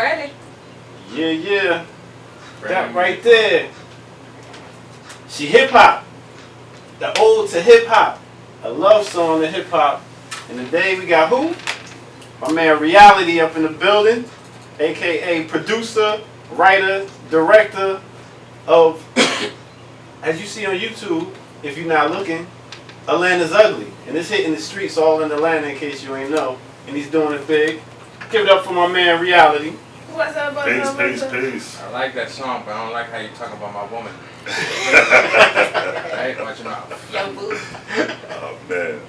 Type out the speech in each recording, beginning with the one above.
ready. Yeah. That right there. She hip hop. The ode to hip hop. A love song to hip hop. And today we got who? My man Reality up in the building. AKA producer, writer, director of, as you see on YouTube, if you're not looking, Atlanta's Ugly. And it's hitting the streets all in Atlanta in case you ain't know. And he's doing it big. Give it up for my man Reality. What's up, Peace. I like that song, but I don't like how you talk about my woman. Right? Watch your mouth. Young boo. Oh, man.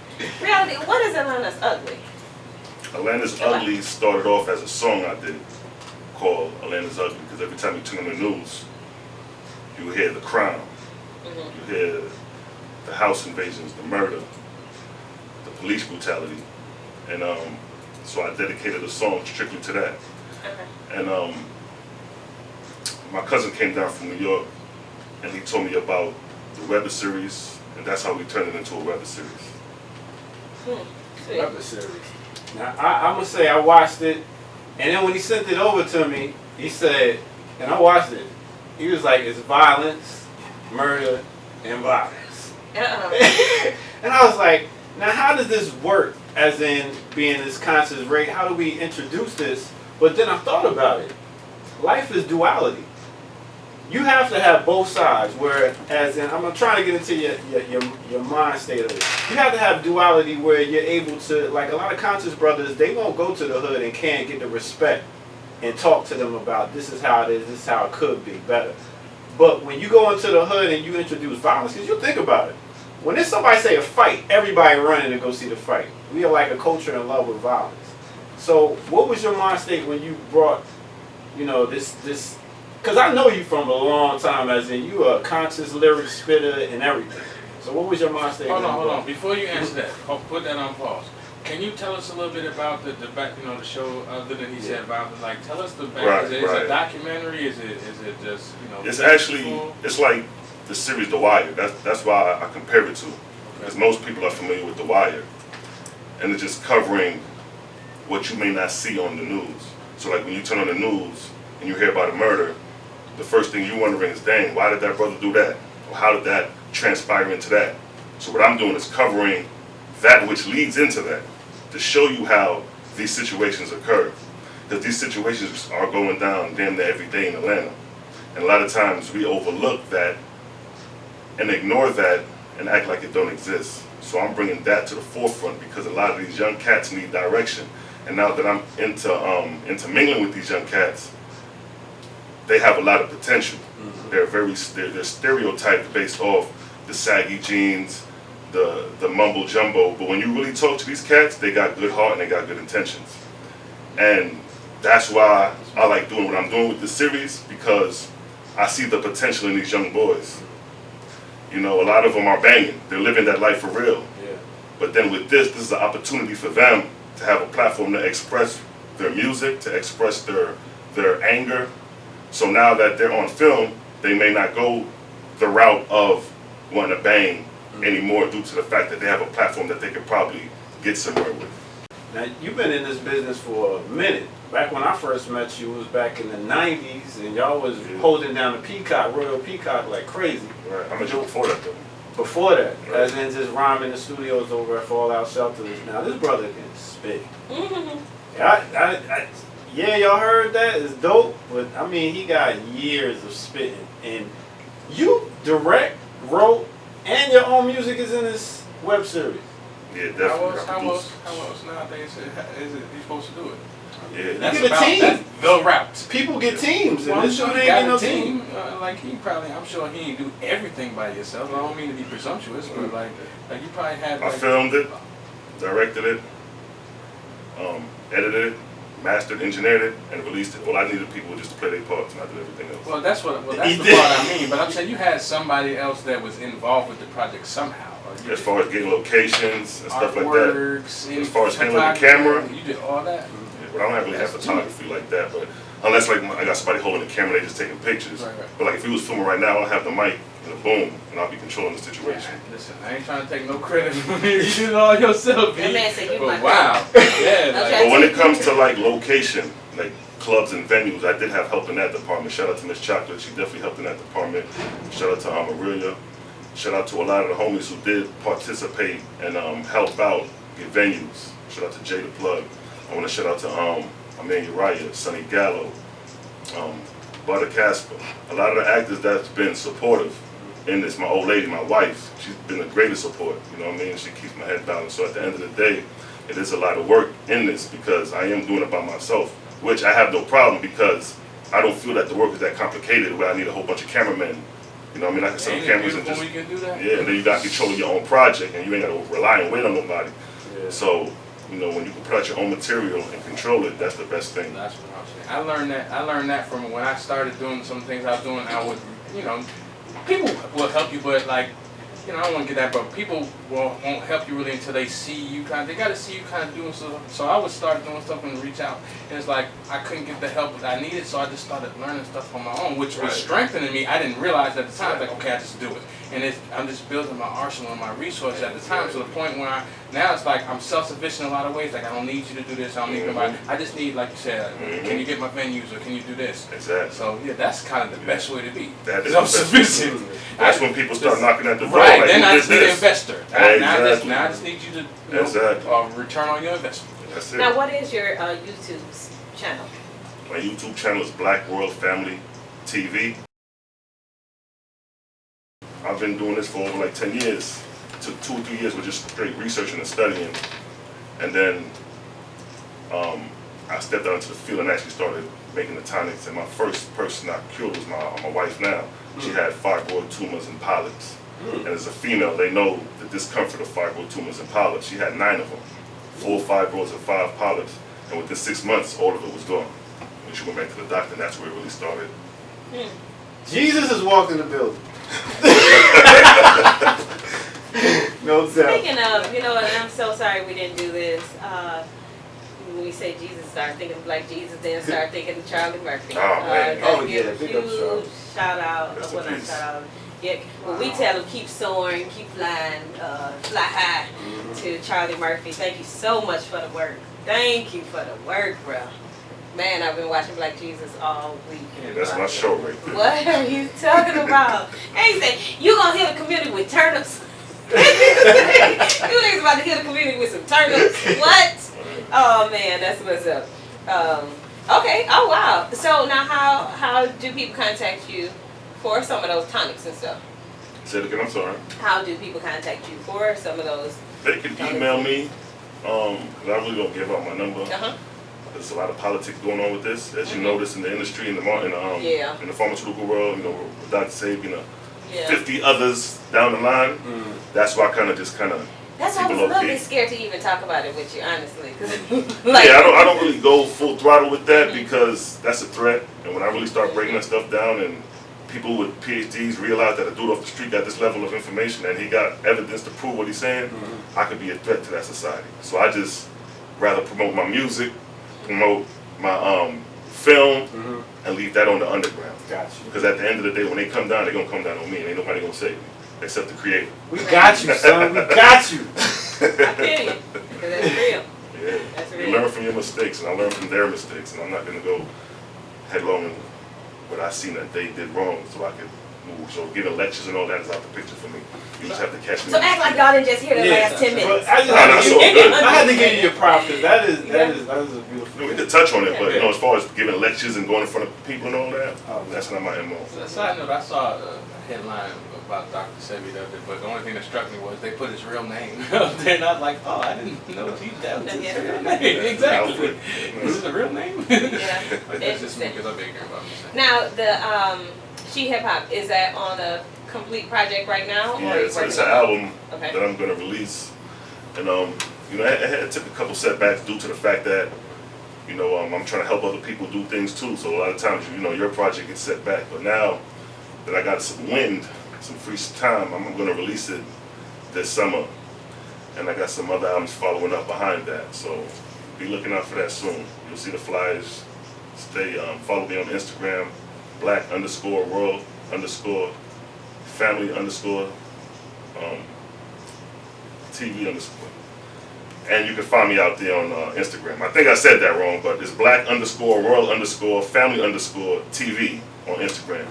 Reality, what is Atlanta's Ugly? Atlanta's Ugly started off as a song I did called Atlanta's Ugly, because every time you turn on the news, you hear the crime. You hear the house invasions, the murder, the police brutality. And so I dedicated a song strictly to that. Okay. And my cousin came down from New York, and he told me about the Weber series, and that's how we turned it into a Weber series. Weber series. Now, I'm going to say I watched it, and then when he sent it over to me, he said, and I watched it, he was like, it's violence, murder, and violence. And I was like, now how does this work, as in being this conscious rate? How do we introduce this? But then I thought about it. Life is duality. You have to have both sides, where, as in, I'm trying to get into your mind state of it. You have to have duality where you're able to, like a lot of conscious brothers, they won't go to the hood and can't get the respect and talk to them about this is how it is, this is how it could be better. But when you go into the hood and you introduce violence, because you think about it, when there's somebody say a fight, everybody running to go see the fight. We are like a culture in love with violence. So what was your mind state when you brought, this, because I know you from a long time, as in you are a conscious lyric spitter and everything. So what was your mind state? Hold on. Before you answer that, put that on pause. Can you tell us a little bit about the back, the show, other than he said about, like, tell us the back. Right, is it a documentary? Is it just, It's actually, it's like the series The Wire. That's why I compare it to. Because most people are familiar with The Wire. And it's just covering what you may not see on the news. So like when you turn on the news and you hear about a murder, the first thing you're wondering is, dang, why did that brother do that? Or how did that transpire into that? So what I'm doing is covering that which leads into that, to show you how these situations occur. Because these situations are going down damn near every day in Atlanta. And a lot of times we overlook that and ignore that and act like it don't exist. So I'm bringing that to the forefront, because a lot of these young cats need direction. And now that I'm into mingling with these young cats, they have a lot of potential. They're they're stereotyped based off the saggy jeans, the mumble jumbo. But when you really talk to these cats, they got good heart and they got good intentions. And that's why I like doing what I'm doing with this series, because I see the potential in these young boys. A lot of them are banging. They're living that life for real. Yeah. But then with this is an opportunity for them to have a platform to express their music, to express their anger. So now that they're on film, they may not go the route of wanting to bang anymore, due to the fact that they have a platform that they could probably get somewhere with. Now, you've been in this business for a minute. Back when I first met you, it was back in the 90s, and y'all was holding down the Peacock, Royal Peacock, like crazy. Right. I met you before that, though. Before that, right. As in just rhyming the studios over at Fallout Shelters. Now, this brother can spit. Yeah, y'all heard that? It's dope. But, I mean, he got years of spitting. And you direct, wrote, and your own music is in this web series. Yeah, definitely. How else nowadays is it you supposed to do it? Yeah, That's you get a team. That's the route. People get teams. Well, and I'm sure this he ain't got no a team. I'm sure he ain't do everything by yourself. I don't mean to be presumptuous, but like you probably had. I filmed it, directed it, edited it, mastered, engineered it, and released it. Well, I needed people just to play their parts, and I did everything else. Well, that's the part I mean. But I'm saying you had somebody else that was involved with the project somehow. As far as getting locations and stuff like that. As far as handling the camera. You did all that? Yeah, but I don't really have photography like that. But unless like I got somebody holding the camera, they just taking pictures. Right. But like if he was filming right now, I'll have the mic and a boom, and I'll be controlling the situation. Yeah, listen, I ain't trying to take no credit when you did it all yourself. That man said you but my wow. Yeah. But when it comes to like location, like clubs and venues, I did have help in that department. Shout out to Miss Chocolate, she definitely helped in that department. Shout out to Aurelia. Shout out to a lot of the homies who did participate and help out, get venues. Shout out to Jay the Plug. I want to shout out to my man Uriah, Sonny Gallo, Butter Casper. A lot of the actors that's been supportive in this. My old lady, my wife, she's been the greatest support. You know what I mean? She keeps my head balanced. So at the end of the day, it is a lot of work in this because I am doing it by myself, which I have no problem because I don't feel that the work is that complicated where I need a whole bunch of cameramen. You know what I mean? I can set up cameras and just, we can do that. yeah, and then you got control of your own project and you ain't got to rely and wait on nobody. Yeah. So, you know, when you can put out your own material and control it, that's the best thing. That's what I'm saying. I learned that from when I started doing some things I was doing. I would, you know, people will help you, but like, you know, I don't want to get that, but people won't help you really until they see you they got to see you kind of doing stuff. So I would start doing stuff and reach out, and it's like I couldn't get the help that I needed, so I just started learning stuff on my own, which was strengthening me. I didn't realize at the time, like, okay, I just do it, and I'm just building my arsenal and my resources at the time to the point where now it's like I'm self-sufficient in a lot of ways. Like, I don't need you to do this. I don't need nobody. I just need, like you said, can you get my venues or can you do this? Exactly. So yeah, that's kind of the best way to be. That is self-sufficient. That's when people start knocking at the door. Right, like, then I just need an this? investor. Exactly. Now I just need you to return on your investment. That's it. Now, what is your YouTube channel? My YouTube channel is Black World Family TV. I've been doing this for over like 10 years. It took 2 or 3 years with just straight researching and studying. And then I stepped out into the field and actually started making the tonics. And my first person I cured was my wife now. She had fibroid tumors and polyps. And as a female, they know the discomfort of fibroid tumors and polyps. She had 9 of them, 4 fibroids and 5 polyps. And within 6 months, all of it was gone. When she went back to the doctor, and that's where it really started. Jesus has walked in the building. No doubt. Speaking of, you know, and I'm so sorry we didn't do this. When we say Jesus, start thinking of Black Jesus, then start thinking of Charlie Murphy. Oh, man. Oh, Give yeah, a big up, Charlie. huge shout out. Rest Well, in not peace. shout out. Yeah, when we tell him keep soaring, keep flying, fly high to Charlie Murphy. Thank you so much for the work. Thank you for the work, bro. Man, I've been watching Black Jesus all week. Yeah, that's my show right there. What are you talking about? Hey, say, you gonna hit the community with turnips? You niggas about to hit the community with some turnips? What? Oh man, that's what's up. Okay. Oh wow. So now, how do people contact you for some of those tonics and stuff? Say it again, I'm sorry. How do people contact you for some of those? They can email me, because I really don't give out my number. Uh-huh. There's a lot of politics going on with this, as you notice in the industry, in the Yeah. in the pharmaceutical world. You know, with Dr. Sabe, you know, Yeah. 50 others down the line. That's why I kind of That's why I was people a little low-key. bit scared to even talk about it with you, honestly. 'Cause, Yeah, I don't really go full throttle with that because that's a threat. And when I really start breaking that stuff down and people with PhDs realize that a dude off the street got this level of information and he got evidence to prove what he's saying, I could be a threat to that society. So I just rather promote my music, promote my film, and leave that on the underground. Got you. Because at the end of the day, when they come down, they're going to come down on me and ain't nobody going to save me except the creator. We got you, son. We got you. I feel you. 'Cause that's real. Yeah. That's You real. learn from your mistakes, and I learn from their mistakes, and I'm not going to go headlong in what I seen that they did wrong so I could move. So giving lectures and all that is out the picture for me. You just have to catch me. So act like y'all didn't just hear the last 10 minutes. But I, just Nah, had that's to so give, good. I had to give you your props because that is a beautiful. We could touch on it, but you know, as far as giving lectures and going in front of people and all that, that's not my MO. So, side note, I saw a headline about Dr. Sebi the other day, but the only thing that struck me was they put his real name up there, and I was like, oh, I didn't know that was his real name. Exactly. Alfred. Is it a real name? Yeah. But that's just me Interesting. because I'm ignorant about it. Now, the She Hip Hop, is that on a complete project right now? Yeah, or are you it's working an on album Okay. that I'm going to release. And, you know, it took a couple setbacks due to the fact that, you know, I'm trying to help other people do things too. So a lot of times, you know, your project gets set back. But now that I got some wind, some free time, I'm going to release it this summer. And I got some other albums following up behind that. So be looking out for that soon. You'll see the flyers. Stay, follow me on Instagram, black_world_family_TV_. And you can find me out there on Instagram. I think I said that wrong, but it's black_royal_family_TV on Instagram.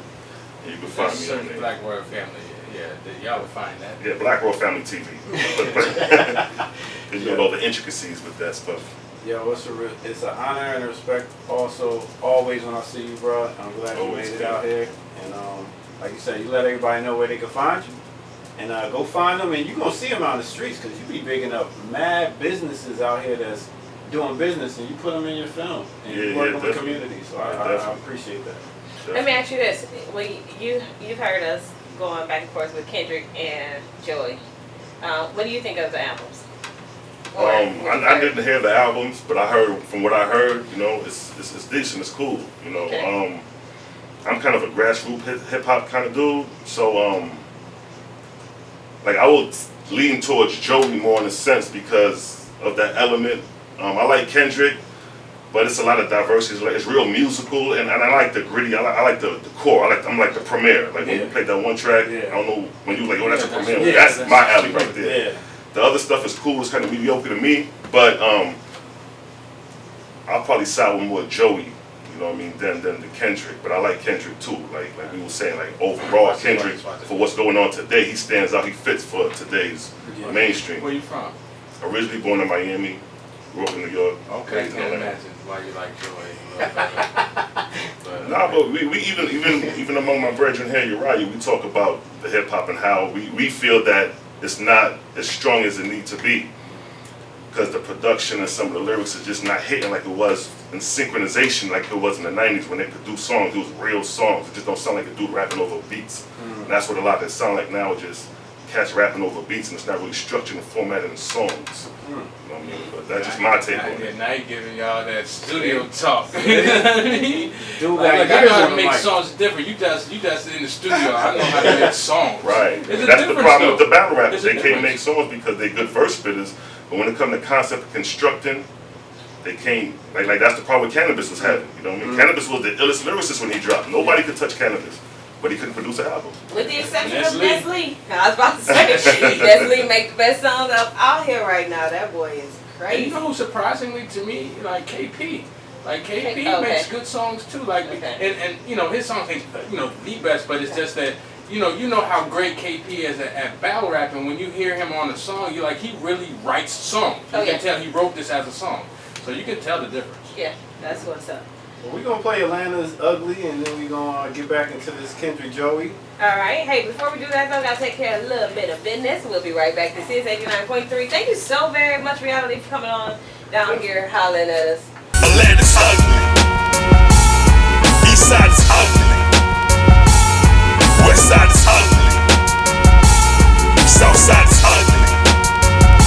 And you can find me on there. Black Royal Family. Yeah, y'all will find that. Yeah, Black Royal Family TV. You know all the intricacies with that stuff. Yo, it's an honor and a respect also, always when I see you, bro. I'm glad you Always, made it yeah. out here. And like you said, you let everybody know where they can find you. And go find them, and you're going to see them out in the streets, because you be bigging up mad businesses out here that's doing business, and you put them in your film, and you work with the community. So I appreciate that. Let me ask you this. Well, you've heard us going back and forth with Kendrick and Joey. What do you think of the albums? I didn't hear the albums, but I heard, from what I heard, you know, it's decent, it's cool, you know. Okay. I'm kind of a grassroots hip hop kind of dude, so like I would lean towards Joey more in a sense because of that element. I like Kendrick, but it's a lot of diversity. It's real musical, and I like the gritty. I like the core. I'm like the premiere. Like when you played that one track, I don't know when you like, oh, that's a premiere. That's my alley right there. Yeah. The other stuff is cool. It's kind of mediocre to me, but I'll probably side with more Joey. You know what I mean? Than the Kendrick. But I like Kendrick too. Like we were saying, like overall Kendrick for what's going on today, he stands out. He fits for today's mainstream. Where you from? Originally born in Miami, grew up in New York. Okay, I can imagine why you like Joey. Nah, but we even among my brethren here, Uriah, we talk about the hip hop and how we feel that it's not as strong as it needs to be because the production and some of the lyrics are just not hitting like it was in synchronization like it was in the 90s when they produced songs. It was real songs. It just don't sound like a dude rapping over beats. And that's what a lot of it sound like now, just cats rapping over beats, and it's not really structured and formatted in songs. You know what I mean? But that's just my take on it. Now you're giving y'all that studio talk. You know what I mean? Dude, like I know how to make songs different. You just in the studio. I know how to make songs. Right. There's a That's the problem though. with the battle rappers. There's a They can't difference. make songs because they're good verse spitters, but when it comes to concept of constructing, they can't. Like that's the problem with Cannabis was having. You know what I mean? Cannabis was the illest lyricist when he dropped. Nobody could touch Cannabis, but he couldn't produce an album. With the exception of Nestle. Nestle. I was about to say, Nestle make the best songs up out here right now. That boy is And crazy. you know who surprisingly to me, like KP. Like KP Okay. makes good songs too. Like and you know his songs ain't the best, but it's just that you know how great KP is at battle rapping. When you hear him on a song, you're like he really writes songs. You can tell he wrote this as a song, so you can tell the difference. Yeah, that's what's up. Well, we're going to play Atlanta's Ugly, and then we're going to get back into this Kendrick Joey. All right. Hey, before we do that, though, got to take care of a little bit of business. We'll be right back. This is 89.3. Thank you so very much, Reality, for coming on down here hollering at us. Atlanta's ugly. East side is ugly.